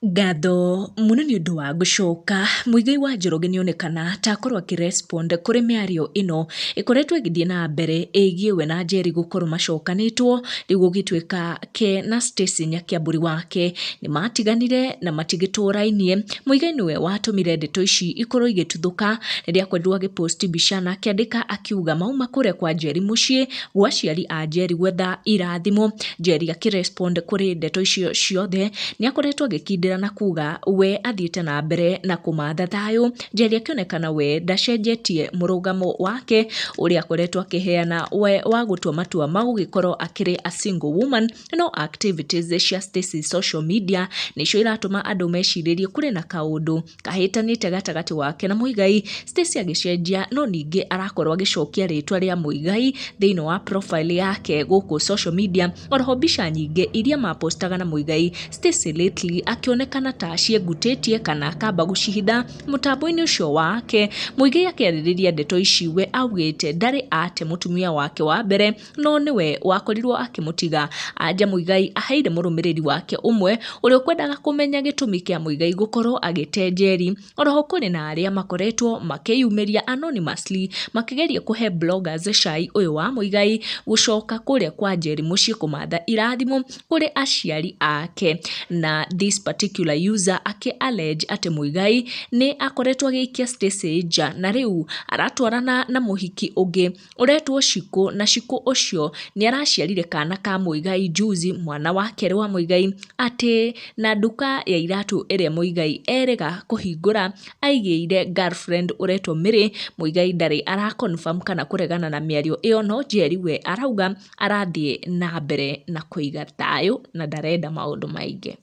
Ngatho mũno nĩ ũndũ wa gũcoka. Muigai wa Njoroge nĩonekana ta akorwo akĩrespond kũrĩ mĩario ĩno ĩkoretwo ĩgĩthiĩ na mbere ĩgiĩ we na Njeri gũkorwo macokanĩtwo, rĩu gũgĩtuĩka ke na Stacy Nyakĩambũri wake nĩmatiganire na matigĩtũrainie. Muigai nĩwe watũmire ndeto ici ikorwo igĩtuthũka rĩrĩa akorirwo agĩpost mbica na akĩandĩka akiuga mauma kũrĩa kwa Njeri mũciĩ gwa aciari a Njeri gwetha irathimo. Njeri akĩrespond kũrĩ ndeto icio ciothe nĩakoretwo agĩkindĩra na kuga we athiĩte na mbere na kũmatha thayũ. Njeri akĩonekana we ndacenjetie mũrũgamo wake ũrĩa akoretwo akĩheana we wa gũtua matua ma gũgĩkorwo akĩrĩ a single woman. No activities cia Stacy social media nĩcio iratũma andũ mecirĩrie kũrĩ na kaũndũ kahĩtanĩte gatagatĩ wake na Muigai. Stacy agĩcenjia no ningĩ arakorwo agĩcokia rĩtwa rĩa Muigai thĩinĩ wa profile yake gũkũ social media. Oroho mbica nyingĩ iria mapostaga na Muigai Stacy lately akĩonekana ta ciengutĩtie kana akamba gũcihitha mũtambo-inĩ ũcio wake. Muigai akĩarĩrĩria ndeto ici we augĩte ndarĩ ate mũtumia wake wa mbere no nĩwe wakorirwo akĩmũtiga. Anja Muigai aheire mũrũmĩrĩri wake ũmwe ũrĩa ũkwendaga kũmenya gĩtũmi kĩa Muigai gũkorwo agĩte Njeri. Oroho kũrĩ na arĩa makoretwo makĩyumĩria anonymously makĩgeria kũhe bloggers cai ũyũ wa Muigai gũcoka kũrĩa kwa Njeri mũciĩ kũmatha irathimo kũrĩ aciari ake. Na this particular user akĩ-allege atĩ Muigai nĩ akoretwo agĩikia Stacy nja na rĩu aratwarana na mũhiki ũngĩ ũretwo Shikũ, na Shikũ ũcio nĩ araciarire kana ka Muigai juzi, mwana wa kerĩ wa Muigai, atĩ na nduka ya iratũ ĩrĩa Muigai erĩga kũhingũra aigĩire girlfriend ũretwo Mary. Muigai ndarĩ ara confirm kana kũregana na mĩario ĩyo, no Njeri we arauga arathiĩ na mbere na kũiga thayũ na ndarenda maũndũ maingĩ.